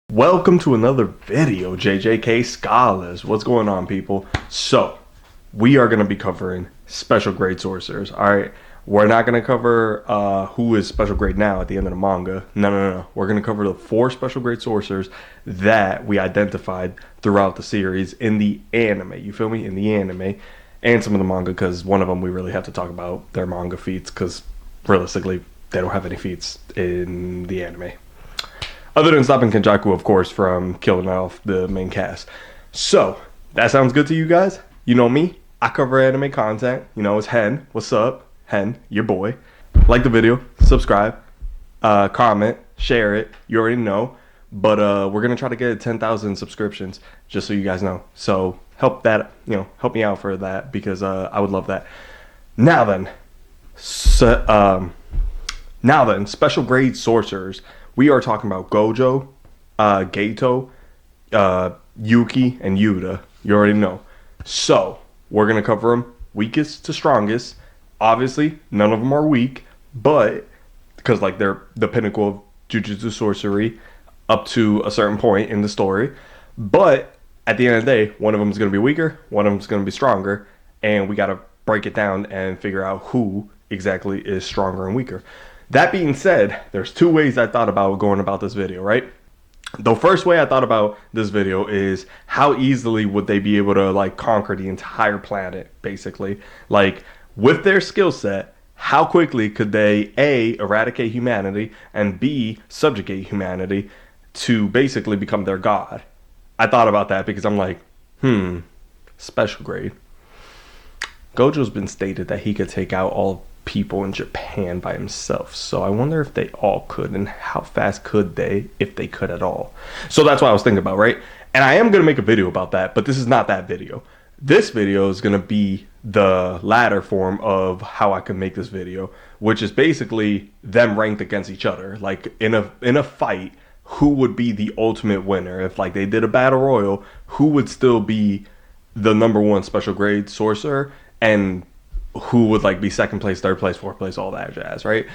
Welcome to another video, JJK Scholars. What's going on, people? So, we are going to be covering special grade sorcerers, alright? We're not going to cover who is special grade now at the end of the manga. No. We're going to cover the 4 special grade sorcerers that we identified throughout the series in the anime. You feel me? In the anime. And some of the manga, because one of them we really have to talk about their manga feats, because realistically, they don't have any feats in the anime. Other than stopping Kenjaku, of course, from killing off the main cast. So, that sounds good to you guys? You know me, I cover anime content. You know, it's Hen. What's up? Hen, your boy. Like the video, subscribe, comment, share it. You already know. But we're going to try to get 10,000 subscriptions, just so you guys know. So, help me out for that, because I would love that. Now then, special grade sorcerers. We are talking about Gojo, Gato, Yuki, and Yuta. You already know. So, we're going to cover them weakest to strongest. Obviously, none of them are weak, but, because like they're the pinnacle of Jujutsu sorcery up to a certain point in the story. But, at the end of the day, one of them is going to be weaker, one of them is going to be stronger, and we got to break it down and figure out who exactly is stronger and weaker. That being said, there's 2 ways I thought about going about this video, right? The first way I thought about this video is how easily would they be able to like conquer the entire planet, basically. Like, with their skill set, how quickly could they A, eradicate humanity, and B, subjugate humanity to basically become their god? I thought about that because I'm like, special grade. Gojo's been stated that he could take out all people in Japan by himself, so I wonder if they all could, and how fast could they, if they could at all. So that's what I was thinking about, right? And I am going to make a video about that, but this is not that video. This video is going to be the latter form of how I can make this video, which is basically them ranked against each other. Like, in a fight, who would be the ultimate winner? If like they did a battle royal, who would still be the #1 special grade sorcerer, and who would like be 2nd place, 3rd place, 4th place, all that jazz, right?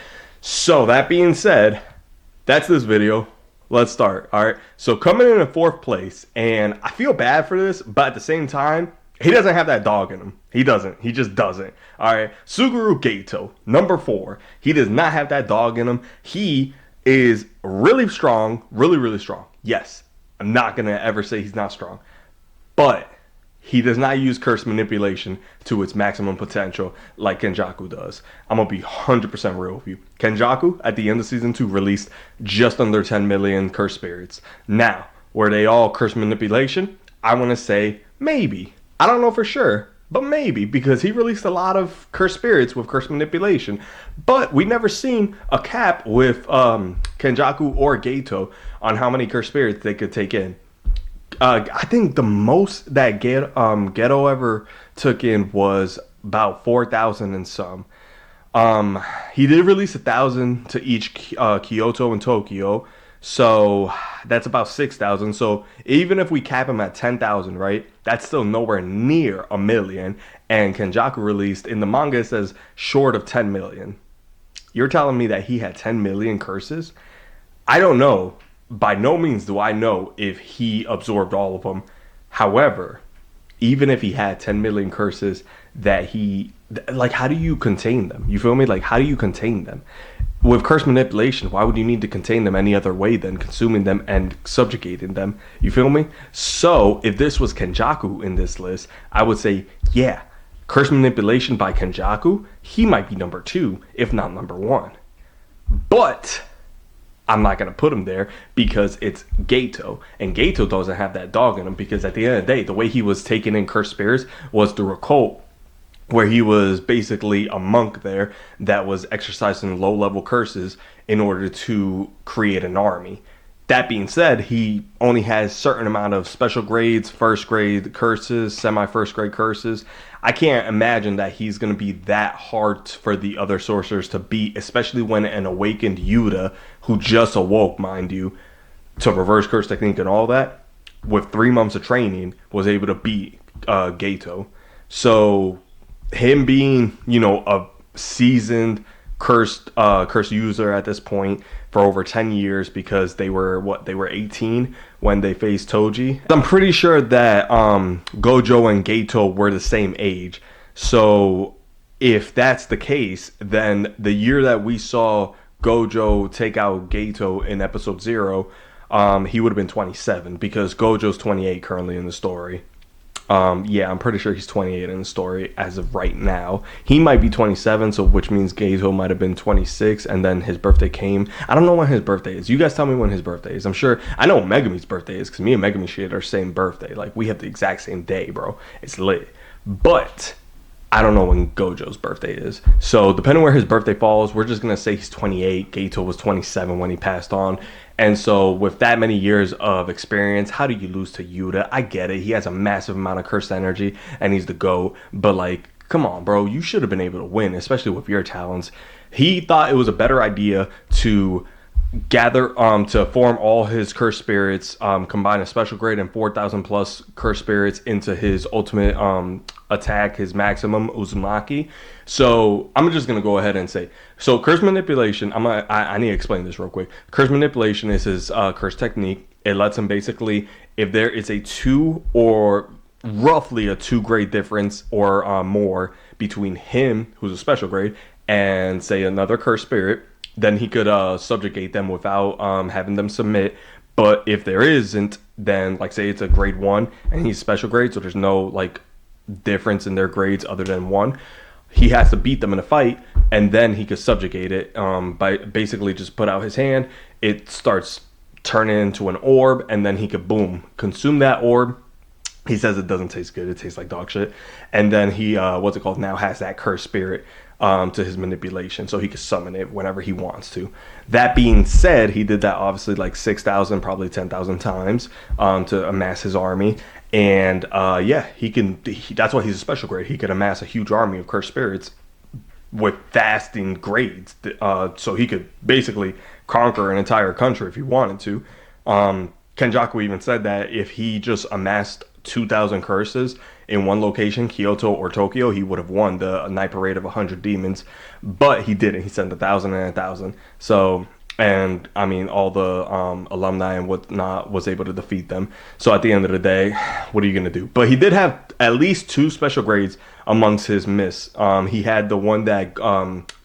So that being said, that's this video. Let's start. All right, so coming in 4th place, and I feel bad for this, but at the same time, he doesn't have that dog in him. He just doesn't. All right, Suguru Gato, number 4. He does not have that dog in him. He is really strong, really strong. Yes, I'm not gonna ever say he's not strong, but he does not use curse manipulation to its maximum potential like Kenjaku does. I'm going to be 100% real with you. Kenjaku, at the end of Season 2, released just under 10 million curse spirits. Now, were they all curse manipulation? I want to say maybe. I don't know for sure, but maybe, because he released a lot of curse spirits with curse manipulation. But we never seen a cap with Kenjaku or Gato on how many curse spirits they could take in. I think the most that Ghetto ever took in was about 4,000 and some. He did release 1,000 to each Kyoto and Tokyo, so that's about 6,000. So even if we cap him at 10,000, right, that's still nowhere near a million. And Kenjaku released, in the manga it says short of 10 million. You're telling me that he had 10 million curses? I don't know. By no means do I know if he absorbed all of them. However, even if he had 10 million curses, like, how do you contain them? You feel me? Like, how do you contain them? With curse manipulation, why would you need to contain them any other way than consuming them and subjugating them? You feel me? So, if this was Kenjaku in this list, I would say, yeah, curse manipulation by Kenjaku, he might be number 2, if not number 1. But I'm not going to put him there because it's Gato. And Gato doesn't have that dog in him, because at the end of the day, the way he was taking in cursed spirits was through a cult, where he was basically a monk there that was exercising low-level curses in order to create an army. That being said, he only has certain amount of special grades, 1st grade curses, semi-1st grade curses. I can't imagine that he's going to be that hard for the other sorcerers to beat, especially when an awakened Yuta, who just awoke, mind you, to reverse curse technique and all that, with 3 months of training, was able to beat Gato. So him being, a seasoned cursed user at this point for over 10 years because they were 18 when they faced Toji. I'm pretty sure that Gojo and Geto were the same age. So if that's the case, then the year that we saw Gojo take out Geto in episode 0, he would have been 27 because Gojo's 28 currently in the story. Yeah, I'm pretty sure he's 28 in the story as of right now. He might be 27, so which means Geto might have been 26, and then his birthday came. I don't know when his birthday is. You guys tell me when his birthday is. I'm sure I know when Megumi's birthday is because me and Megumi share our same birthday. Like, we have the exact same day, bro. It's lit. But I don't know when Gojo's birthday is. So depending where his birthday falls, we're just going to say he's 28. Geto was 27 when he passed on. And so with that many years of experience, how do you lose to Yuta? I get it. He has a massive amount of cursed energy and he's the GOAT. But like, come on, bro. You should have been able to win, especially with your talents. He thought it was a better idea to gather to form all his cursed spirits, combine a special grade and 4,000 plus cursed spirits into his ultimate attack, his maximum Uzumaki. So I'm just gonna go ahead and say, so curse manipulation, I need to explain this real quick. Curse manipulation is his curse technique. It lets him basically, if there is a 2 or roughly a 2 grade difference or more between him, who's a special grade, and say another cursed spirit, then he could subjugate them without having them submit. But if there isn't, then like say it's a grade 1 and he's special grade, so there's no like difference in their grades other than 1, he has to beat them in a fight, and then he could subjugate it by basically just put out his hand. It starts turning into an orb, and then he could boom consume that orb. He says it doesn't taste good, it tastes like dog shit. And then he now has that cursed spirit to his manipulation, so he can summon it whenever he wants to. That being said, he did that obviously like 6,000, probably 10,000 times to amass his army. And yeah, that's why he's a special grade. He could amass a huge army of cursed spirits with fasting grades, so he could basically conquer an entire country if he wanted to. Kenjaku even said that if he just amassed 2,000 curses in one location, Kyoto or Tokyo, he would have won the night parade of 100 demons. But he didn't. He sent 1,000 and 1,000. So, and I mean, all the alumni and whatnot was able to defeat them. So at the end of the day, what are you going to do? But he did have at least 2 special grades amongst his miss. He had the one that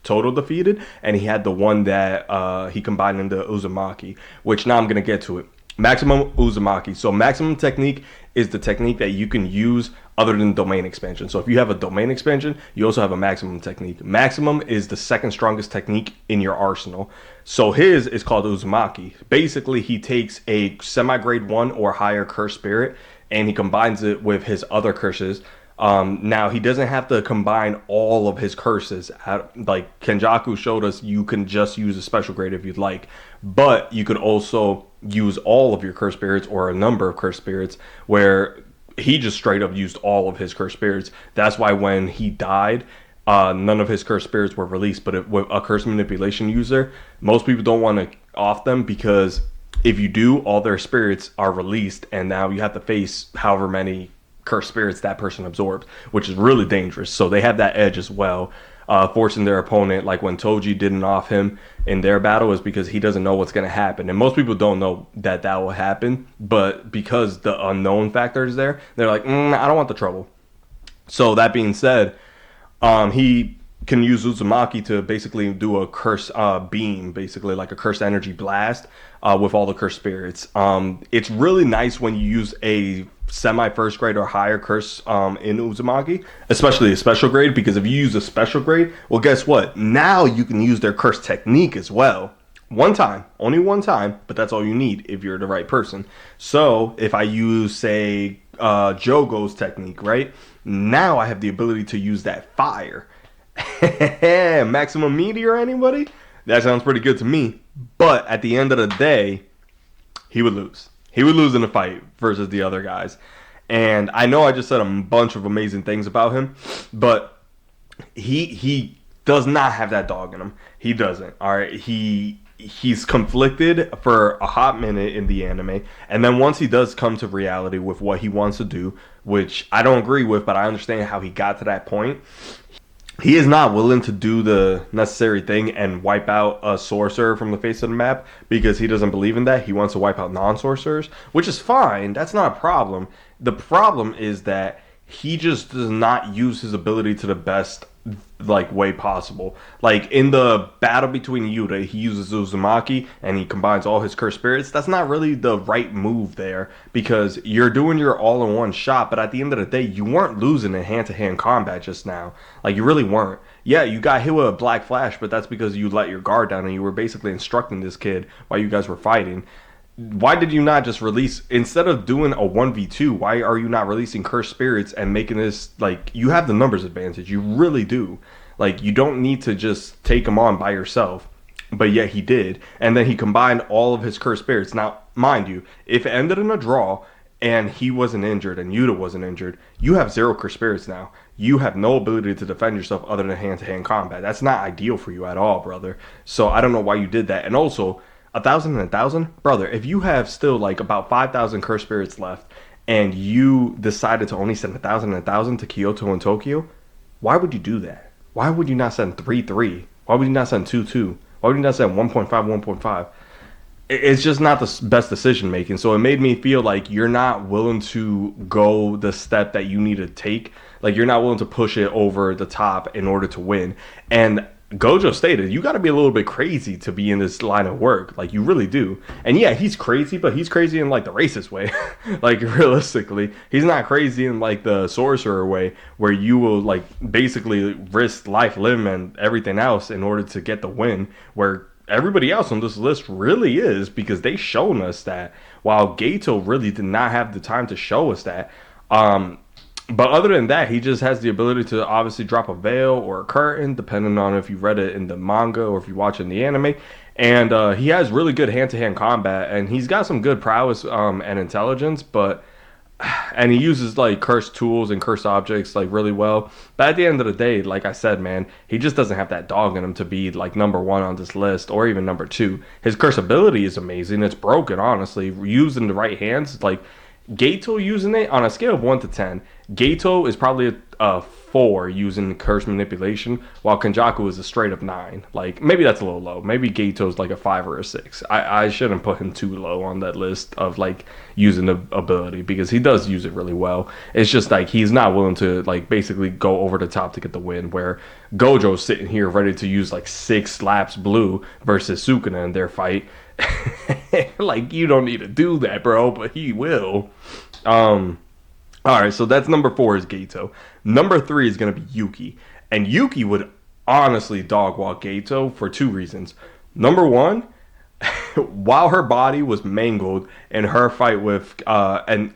Toto defeated, and he had the one that he combined into Uzumaki, which now I'm going to get to it. Maximum Uzumaki. So maximum technique is the technique that you can use other than domain expansion. So if you have a domain expansion, you also have a maximum technique. Maximum is the second strongest technique in your arsenal. So his is called Uzumaki. Basically, he takes a semi-grade 1 or higher cursed spirit and he combines it with his other curses. Now, he doesn't have to combine all of his curses. Like Kenjaku showed us, you can just use a special grade if you'd like. But you could also use all of your cursed spirits or a number of cursed spirits, where he just straight up used all of his cursed spirits. That's why when he died, none of his cursed spirits were released. But with a curse manipulation user, most people don't want to off them, because if you do, all their spirits are released, and now you have to face however many cursed spirits that person absorbs, which is really dangerous. So they have that edge as well, forcing their opponent, like when Toji didn't off him in their battle, is because he doesn't know what's going to happen. And most people don't know that will happen, but because the unknown factor is there, they're like, I don't want the trouble. So that being said, he can use Uzumaki to basically do a curse beam, basically like a cursed energy blast with all the cursed spirits. It's really nice when you use a semi first grade or higher curse in Uzumaki, especially a special grade, because if you use a special grade, well, guess what? Now you can use their curse technique as well. One time, only one time, but that's all you need if you're the right person. So if I use, say, Jogo's technique, right? Now I have the ability to use that fire. Maximum meteor, anybody? That sounds pretty good to me. But at the end of the day, he would lose. He would lose in a fight versus the other guys. And I know I just said a bunch of amazing things about him, but he does not have that dog in him. He doesn't. All right. He's conflicted for a hot minute in the anime, and then once he does come to reality with what he wants to do, which I don't agree with, but I understand how he got to that point. He is not willing to do the necessary thing and wipe out a sorcerer from the face of the map because he doesn't believe in that. He wants to wipe out non-sorcerers, which is fine. That's not a problem. The problem is that he just does not use his ability to the best like way possible. Like in the battle between Yuta, he uses Uzumaki and he combines all his cursed spirits. That's not really the right move there because you're doing your all-in-one shot, but at the end of the day, you weren't losing in hand-to-hand combat just now. Like you really weren't. Yeah, you got hit with a black flash, but that's because you let your guard down and you were basically instructing this kid while you guys were fighting. Why did you not just release, instead of doing a 1v2, why are you not releasing cursed spirits and making this like you have the numbers advantage? You really do. Like you don't need to just take him on by yourself, but yet he did, and then he combined all of his cursed spirits. Now mind you, if it ended in a draw and he wasn't injured and Yuta wasn't injured, you have zero cursed spirits now. You have no ability to defend yourself other than hand-to-hand combat. That's not ideal for you at all, brother. So I don't know why you did that. And also, 1,000, brother. If you have still like about 5,000 cursed spirits left, and you decided to only send 1,000 to Kyoto and Tokyo, why would you do that? Why would you not send 3-3? Why would you not send 2-2? Why would you not send 1.5 1.5? It's just not the best decision making. So it made me feel like you're not willing to go the step that you need to take. Like you're not willing to push it over the top in order to win. And Gojo stated, you got to be a little bit crazy to be in this line of work. Like you really do. And yeah, he's crazy, but he's crazy in like the racist way. Like realistically, he's not crazy in like the sorcerer way where you will like basically risk life, limb, and everything else in order to get the win. Where everybody else on this list really is, because they shown us that, while Gato really did not have the time to show us that. But other than that, he just has the ability to obviously drop a veil or a curtain, depending on if you read it in the manga or if you watch it in the anime. And he has really good hand-to-hand combat, and he's got some good prowess and intelligence, and he uses like cursed tools and cursed objects like really well. But at the end of the day, like I said, man, he just doesn't have that dog in him to be like number one on this list or even number two. His curse ability is amazing. It's broken, honestly. Used in the right hands, like Gato using it on a scale of 1 to 10, Gato is probably a 4 using curse manipulation, while Kenjaku is a straight up 9. Like, maybe that's a little low. Maybe Gato's like a 5 or a 6. I shouldn't put him too low on that list of like using the ability, because he does use it really well. It's just like he's not willing to like basically go over the top to get the win, where Gojo's sitting here ready to use like 6 slaps blue versus Sukuna in their fight. Like, you don't need to do that, bro, but he will. All right, so that's number 4 is Gato. Number 3 is gonna be Yuki, and Yuki would honestly dog walk Gato for 2 reasons. Number 1, while her body was mangled in her fight with and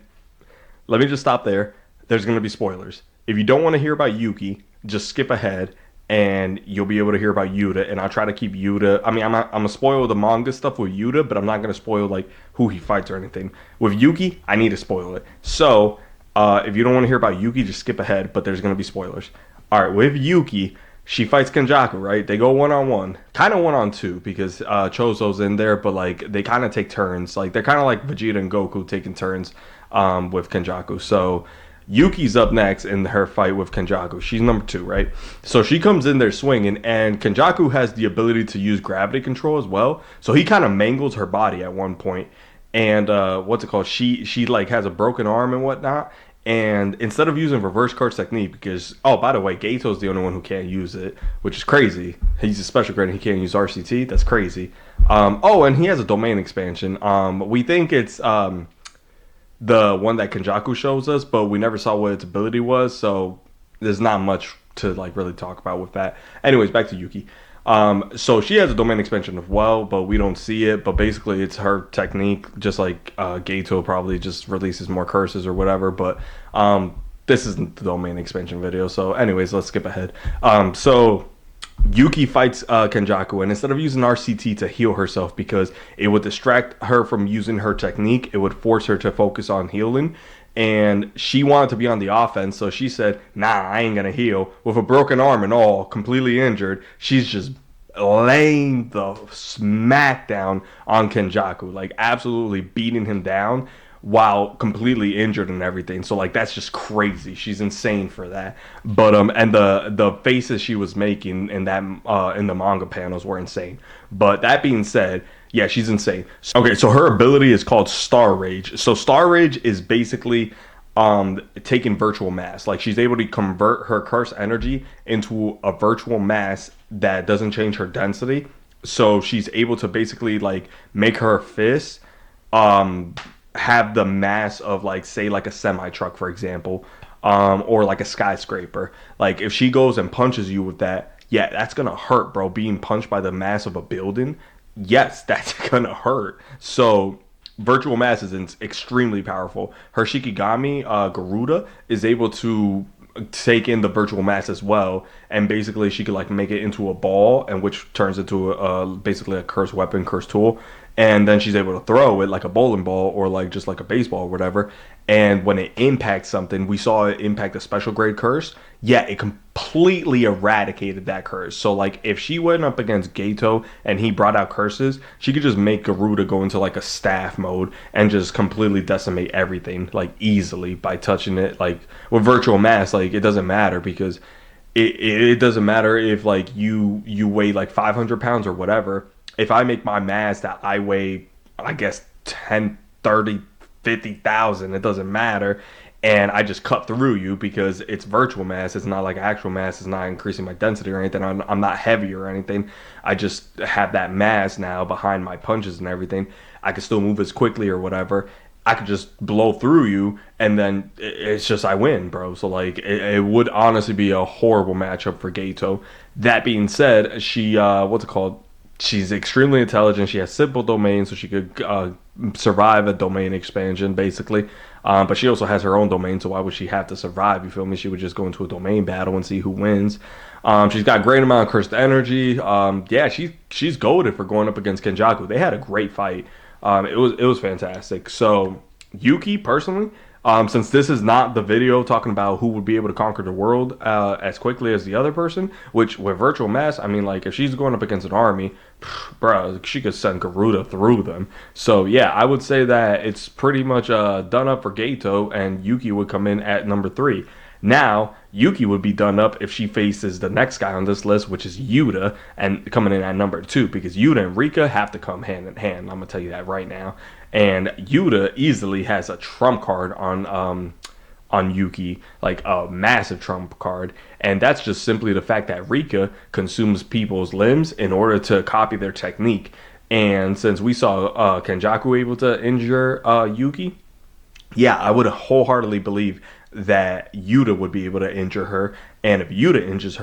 let me just stop there. There's gonna be spoilers. If you don't want to hear about Yuki, just skip ahead and you'll be able to hear about Yuta. And I'll try to keep Yuta. I mean, I'm gonna spoil the manga stuff with Yuta, but I'm not gonna spoil like who he fights or anything. With Yuki, I need to spoil it. So if you don't want to hear about Yuki, just skip ahead. But there's gonna be spoilers. All right, with Yuki, she fights Kenjaku, right? They go 1-on-1, kind of 1-on-2, because Chozo's in there, but like they kind of take turns. Like they're kind of like Vegeta and Goku taking turns with Kenjaku. So Yuki's up next in her fight with Kenjaku. She's number 2, right? So she comes in there swinging, and Kenjaku has the ability to use gravity control as well. So he kind of mangles her body at one point, and what's it called? She like has a broken arm and whatnot. And instead of using reverse curse technique, because by the way, Gato's the only one who can't use it, which is crazy. He's a special grade and he can't use RCT. That's crazy. And he has a domain expansion. We think it's the one that Kenjaku shows us, but we never saw what its ability was, so there's not much to like really talk about with that. Anyways, back to Yuki. So she has a domain expansion as well, but we don't see it. But basically, it's her technique, just like Gato probably just releases more curses or whatever. But this isn't the domain expansion video. So anyways, let's skip ahead. So Yuki fights Kenjaku, and instead of using RCT to heal herself, because it would distract her from using her technique, it would force her to focus on healing. And she wanted to be on the offense, so she said, nah, I ain't gonna heal. With a broken arm and all, completely injured, she's just laying the smackdown on Kenjaku, like absolutely beating him down. while completely injured and everything. So like that's just crazy. She's insane for that. But and the faces she was making in that in the manga panels were insane. But that being said, yeah, she's insane. Okay, so her ability is called Star Rage. So Star Rage is basically taking virtual mass. Like she's able to convert her curse energy into a virtual mass that doesn't change her density. So she's able to basically like make her fist um have the mass of like say like a semi truck for example, or like a skyscraper. Like if she goes and punches you with that, yeah, that's gonna hurt, bro. Being punched by the mass of a building, yes, that's gonna hurt. So virtual mass is extremely powerful. Her Shikigami Garuda is able to take in the virtual mass as well, and basically she could like make it into a ball, and which turns into basically a cursed weapon, cursed tool, and then she's able to throw it like a bowling ball or like just like a baseball or whatever. And when it impacts something, we saw it impact a special grade curse. Yeah, it completely eradicated that curse. So like if she went up against Gato and he brought out curses, she could just make Garuda go into like a staff mode and just completely decimate everything like easily by touching it. Like with virtual mass, like it doesn't matter because it doesn't matter if like you weigh like 500 pounds or whatever. If I make my mass that I weigh, I guess 10, 30, 50,000, it doesn't matter, and I just cut through you because it's virtual mass. It's not like actual mass. It's not increasing my density or anything. I'm not heavy or anything. I just have that mass now behind my punches and everything. I can still move as quickly or whatever. I could just blow through you, and then it's just I win, bro. So like it would honestly be a horrible matchup for Gato. That being said, she what's it called? She's extremely intelligent. She has simple domains, so she could survive a domain expansion, basically. But she also has her own domain, so why would she have to survive? You feel me? She would just go into a domain battle and see who wins. She's got a great amount of cursed energy. Yeah, she's goated for going up against Kenjaku. They had a great fight. It was fantastic. So Yuki, personally, since this is not the video talking about who would be able to conquer the world as quickly as the other person, which with virtual mass, I mean, like if she's going up against an army, bro, she could send Garuda through them. So yeah, I would say that it's pretty much done up for Gato, and Yuki would come in at number 3. Now, Yuki would be done up if she faces the next guy on this list, which is Yuta, and coming in at number 2, because Yuta and Rika have to come hand in hand. I'm gonna tell you that right now. And Yuta easily has a trump card on Yuki, like a massive trump card, and that's just simply the fact that Rika consumes people's limbs in order to copy their technique. And since we saw Kenjaku able to injure Yuki, yeah, I would wholeheartedly believe that Yuta would be able to injure her. And if Yuta injures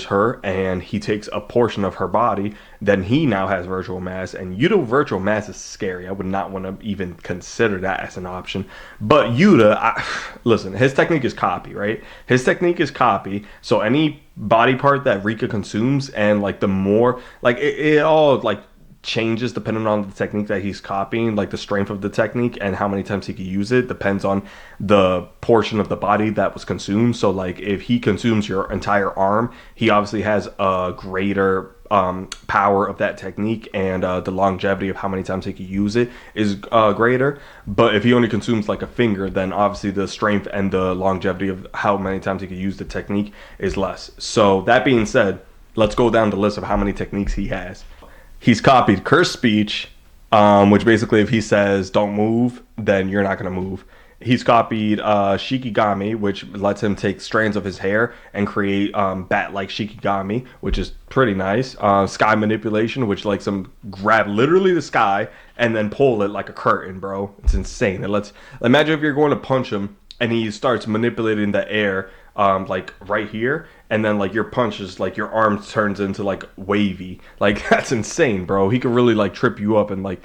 her and he takes a portion of her body, then he now has virtual mass. And Yuta virtual mass is scary. I would not want to even consider that as an option. But Yuta, listen, his technique is copy, right? His technique is copy. So any body part that Rika consumes, and like the more, like it all like changes depending on the technique that he's copying. Like the strength of the technique and how many times he can use it depends on the portion of the body that was consumed. So like if he consumes your entire arm, he obviously has a greater power of that technique, and the longevity of how many times he can use it is greater. But if he only consumes like a finger, then obviously the strength and the longevity of how many times he can use the technique is less. So that being said, let's go down the list of how many techniques he has. He's copied Curse Speech, which basically if he says don't move, then you're not going to move. He's copied Shikigami, which lets him take strands of his hair and create bat-like Shikigami, which is pretty nice. Sky Manipulation, which lets him grab literally the sky and then pull it like a curtain, bro. It's insane. Imagine if you're going to punch him and he starts manipulating the air like right here, and then like your punch is like your arm turns into like wavy. Like that's insane, bro. He could really like trip you up and like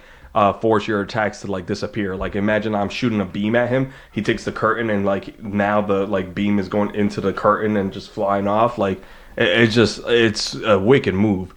force your attacks to like disappear. Like imagine I'm shooting a beam at him, he takes the curtain, and like now the like beam is going into the curtain and just flying off. Like it's a wicked move.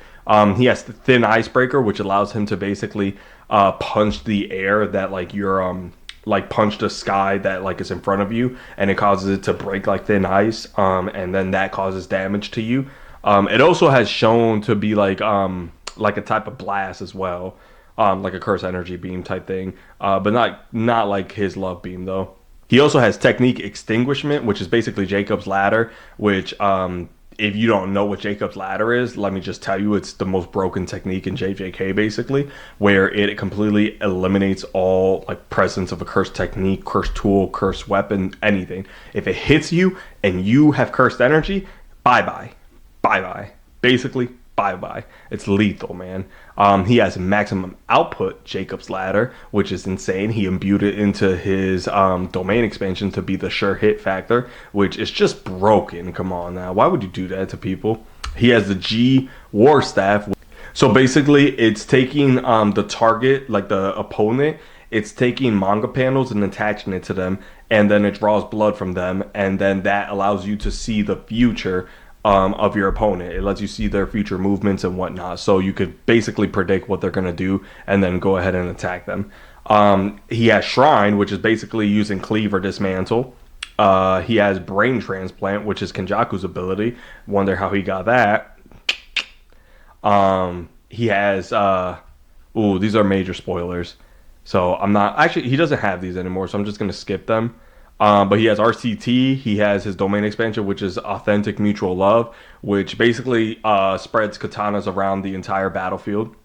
He has the Thin Icebreaker, which allows him to basically punch the air that like you're like punch the sky that like is in front of you, and it causes it to break like thin ice, and then that causes damage to you. It also has shown to be like a type of blast as well. like a curse energy beam type thing, but not like his love beam though. He also has technique extinguishment, which is basically Jacob's ladder, which if you don't know what Jacob's ladder is, let me just tell you, it's the most broken technique in JJK basically, where it completely eliminates all like presence of a cursed technique, cursed tool, cursed weapon, anything. If it hits you and you have cursed energy, bye bye, bye bye. Basically, bye bye. It's lethal, man. He has maximum output, Jacob's ladder, which is insane. He imbued it into his domain expansion to be the sure hit factor, which is just broken. Come on now, why would you do that to people? He has the G war staff. So basically, it's taking the target, like the opponent, it's taking manga panels and attaching it to them, and then it draws blood from them, and then that allows you to see the future of your opponent. It lets you see their future movements and whatnot, so you could basically predict what they're going to do and then go ahead and attack them. He has Shrine, which is basically using Cleave or Dismantle. He has Brain Transplant, which is Kenjaku's ability. Wonder how he got that. He has these are major spoilers, so I'm not actually, he doesn't have these anymore, so I'm just going to skip them. But he has RCT. He has his domain expansion, which is Authentic Mutual Love, which basically spreads katanas around the entire battlefield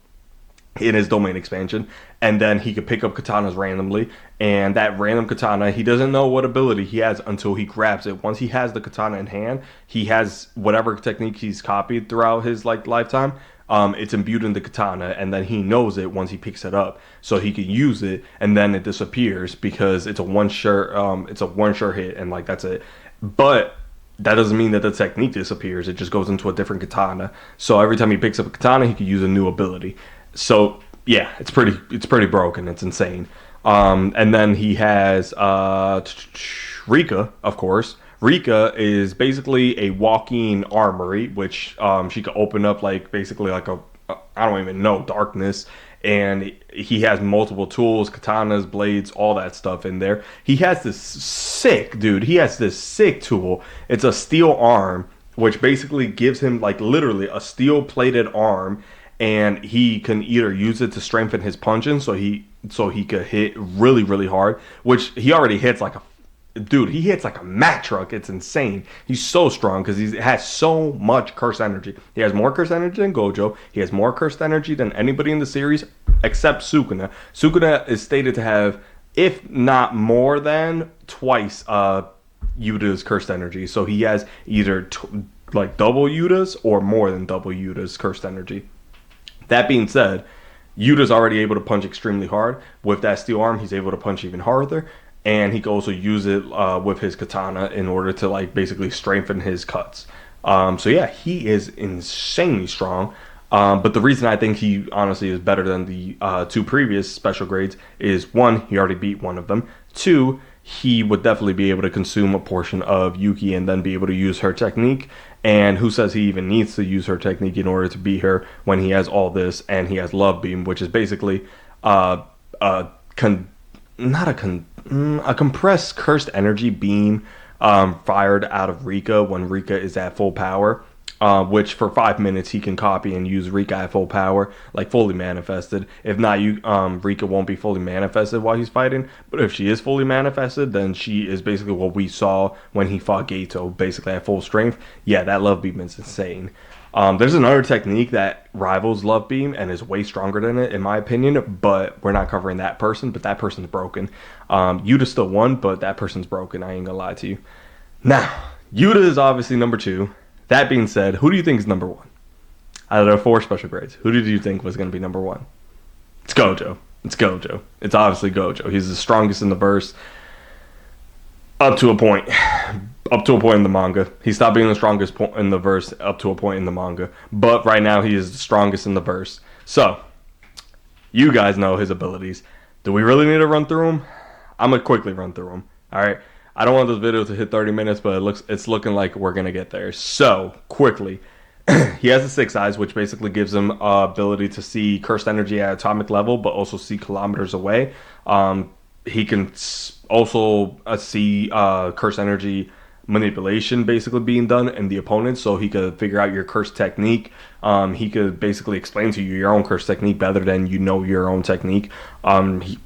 in his domain expansion. And then he could pick up katanas randomly. And that random katana, he doesn't know what ability he has until he grabs it. Once he has the katana in hand, he has whatever technique he's copied throughout his lifetime. It's imbued in the katana, and then he knows it once he picks it up, so he can use it, and then it disappears because it's a one sure hit, and like that's it. But that doesn't mean that the technique disappears. It just goes into a different katana. So every time he picks up a katana, he can use a new ability. So yeah, it's pretty broken. It's insane. And then he has Rika, of course. Rika is basically a walking armory, which she could open up like basically like I don't even know, darkness. And he has multiple tools, katanas, blades, all that stuff in there. He has this sick tool. It's a steel arm, which basically gives him like literally a steel plated arm. And he can either use it to strengthen his punching, so he could hit really, really hard, which he already hits like he hits like a Mack truck. It's insane. He's so strong because he has so much cursed energy. He has more cursed energy than Gojo. He has more cursed energy than anybody in the series except Sukuna. Sukuna is stated to have, if not more than, twice Yuta's cursed energy. So he has either like double Yuta's or more than double Yuta's cursed energy. That being said, Yuta's already able to punch extremely hard. With that steel arm, he's able to punch even harder. And he can also use it with his katana in order to like basically strengthen his cuts. So yeah, he is insanely strong. But the reason I think he honestly is better than the two previous special grades is, one, he already beat one of them. Two, he would definitely be able to consume a portion of Yuki and then be able to use her technique. And who says he even needs to use her technique in order to beat her when he has all this and he has Love Beam, which is basically a compressed cursed energy beam fired out of Rika when Rika is at full power, which for 5 minutes he can copy and use Rika at full power, like fully manifested. If not, Rika won't be fully manifested while he's fighting, but if she is fully manifested, then she is basically what we saw when he fought Gato, basically at full strength. Yeah, that Love Beam is insane. There's another technique that rivals Love Beam and is way stronger than it, in my opinion, but we're not covering that person, but that person's broken. Yuta still won, but that person's broken. I ain't gonna lie to you. Now, Yuta is obviously number 2. That being said, who do you think is number 1? Out of the 4 special grades, who did you think was gonna be number 1? It's Gojo. It's obviously Gojo. He's the strongest in the verse. Up to a point in the manga. He stopped being the strongest in the verse up to a point in the manga. But right now he is the strongest in the verse. So, you guys know his abilities. Do we really need to run through them? I'm going to quickly run through them. Alright? I don't want this video to hit 30 minutes, but it's looking like we're going to get there. So, quickly. He has the 6 eyes, which basically gives him ability to see cursed energy at atomic level, but also see kilometers away. He can also see cursed energy manipulation basically being done in the opponent, so he could figure out your curse technique. He could basically explain to you your own curse technique better than you know your own technique.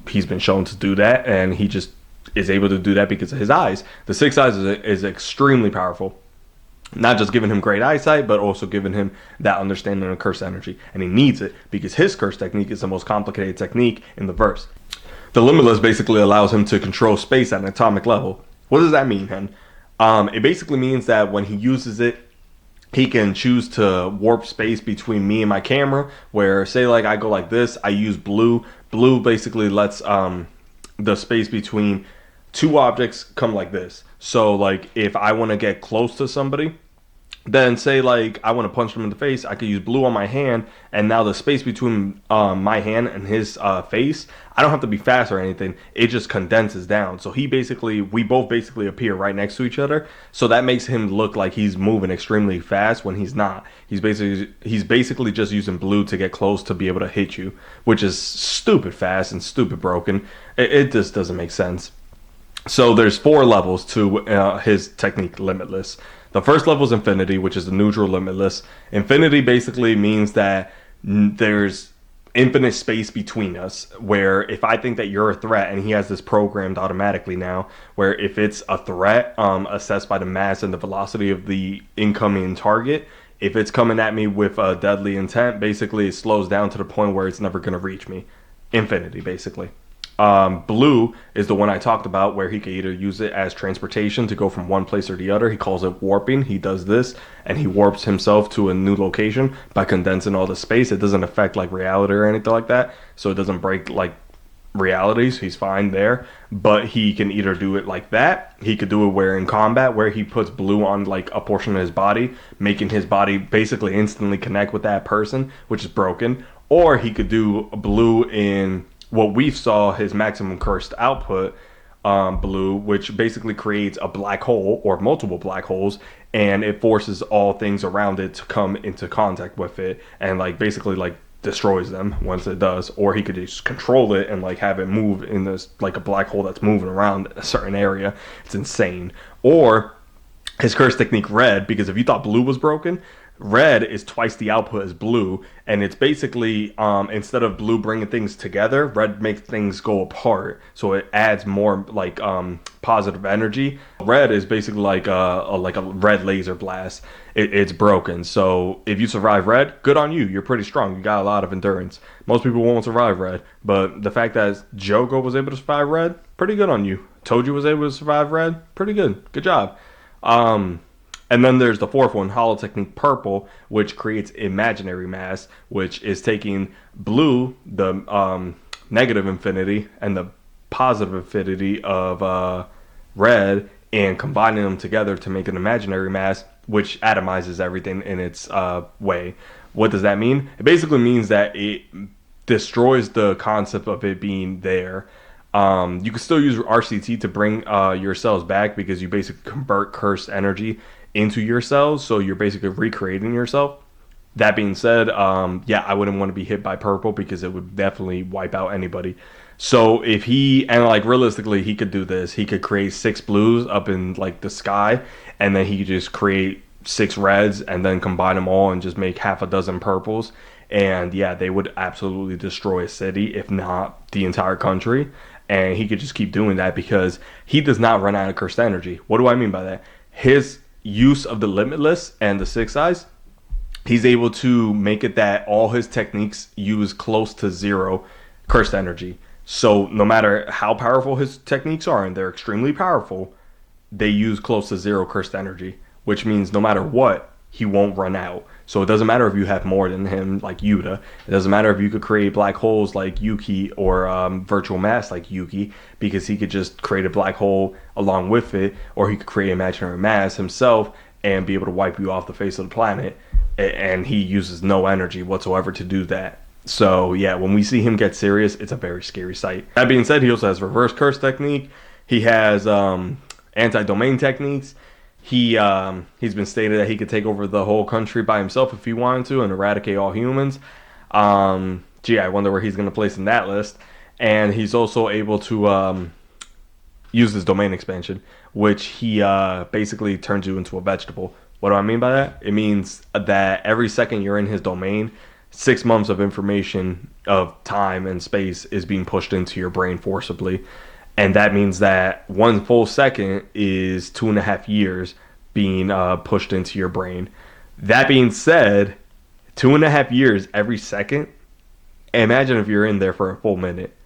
He's been shown to do that, and he just is able to do that because of his eyes. The six eyes is extremely powerful. Not just giving him great eyesight, but also giving him that understanding of curse energy. And he needs it because his curse technique is the most complicated technique in the verse. The Limitless basically allows him to control space at an atomic level. What does that mean, Hen? It basically means that when he uses it, he can choose to warp space between me and my camera, where say like I go like this, I use blue. Blue basically lets the space between two objects come like this. So like if I want to get close to somebody, then say like I want to punch them in the face, I could use blue on my hand, and now the space between my hand and his face, I don't have to be fast or anything. It just condenses down. So we both basically appear right next to each other. So that makes him look like he's moving extremely fast when he's not. He's basically just using blue to get close to be able to hit you, which is stupid fast and stupid broken. It just doesn't make sense. So there's 4 levels to his technique Limitless. The first level is Infinity, which is the neutral Limitless. Infinity basically means that there's infinite space between us, where if I think that you're a threat, and he has this programmed automatically now, where if it's a threat assessed by the mass and the velocity of the incoming target, if it's coming at me with a deadly intent, basically it slows down to the point where it's never going to reach me. Infinity, basically. Blue is the one I talked about, where he can either use it as transportation to go from one place or the other. He calls it warping. He does this and he warps himself to a new location by condensing all the space. It doesn't affect like reality or anything like that, so it doesn't break like realities. He's fine there. But he can either do it like that, he could do it where in combat, where he puts blue on like a portion of his body, making his body basically instantly connect with that person, which is broken. Or he could do blue in what we saw his maximum cursed output, blue, which basically creates a black hole or multiple black holes, and it forces all things around it to come into contact with it, and like basically like destroys them once it does. Or he could just control it and like have it move in this like a black hole that's moving around a certain area. It's insane. Or his curse technique Red, because if you thought blue was broken, red is twice the output as blue, and it's basically instead of blue bringing things together, red makes things go apart, so it adds more like positive energy. Red is basically like a red laser blast. It's broken, so if you survive red, good on you. You're pretty strong. You got a lot of endurance. Most people won't survive red, but the fact that Jogo was able to survive red, pretty good on you. Toji was able to survive red, pretty good. Good job. And then there's the 4th one, Hollow Technique Purple, which creates imaginary mass, which is taking blue, the negative infinity, and the positive infinity of red, and combining them together to make an imaginary mass, which atomizes everything in its way. What does that mean? It basically means that it destroys the concept of it being there. You can still use RCT to bring your cells back, because you basically convert cursed energy into your cells, so you're basically recreating yourself. That being said, yeah, I wouldn't want to be hit by purple, because it would definitely wipe out anybody. So if he, and like realistically, he could do this. He could create 6 blues up in like the sky, and then he could just create 6 reds, and then combine them all and just make half a dozen purples. And yeah, they would absolutely destroy a city, if not the entire country. And he could just keep doing that, because he does not run out of cursed energy. What do I mean by that? His use of the Limitless and the 6 eyes, he's able to make it that all his techniques use close to 0 cursed energy. So no matter how powerful his techniques are, and they're extremely powerful, they use close to 0 cursed energy, which means no matter what, he won't run out. So it doesn't matter if you have more than him, like Yuta. It doesn't matter if you could create black holes like Yuki, or virtual mass like Yuki, because he could just create a black hole along with it, or he could create imaginary mass himself and be able to wipe you off the face of the planet. And he uses no energy whatsoever to do that. So yeah, when we see him get serious, it's a very scary sight. That being said, he also has reverse curse technique. He has anti-domain techniques. He's been stated that he could take over the whole country by himself if he wanted to, and eradicate all humans. Gee, I wonder where he's going to place in that list. And he's also able to uses domain expansion, which he basically turns you into a vegetable. What do I mean by that? It means that every second you're in his domain, 6 months of information of time and space is being pushed into your brain forcibly. And that means that 1 full second is 2.5 years being pushed into your brain. That being said, 2.5 years every second. Imagine if you're in there for a full minute.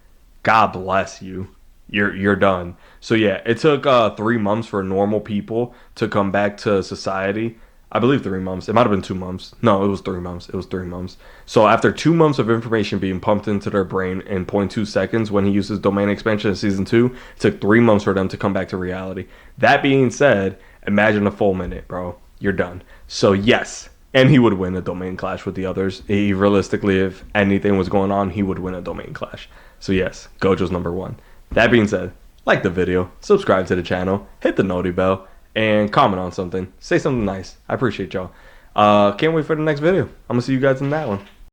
God bless you. You're done. So yeah, it took 3 months for normal people to come back to society. I believe 3 months. It might have been 2 months. No, it was 3 months. It was 3 months. So after 2 months of information being pumped into their brain in zero point 0.2 seconds when he uses domain expansion in season two, it took 3 months for them to come back to reality. That being said, imagine a full minute, bro. You're done. So yes, and he would win a domain clash with the others. He realistically, if anything was going on, he would win a domain clash. So yes, Gojo's number one. That being said, like the video, subscribe to the channel, hit the noti bell, and comment on something. Say something nice. I appreciate y'all. Can't wait for the next video. I'm gonna see you guys in that one.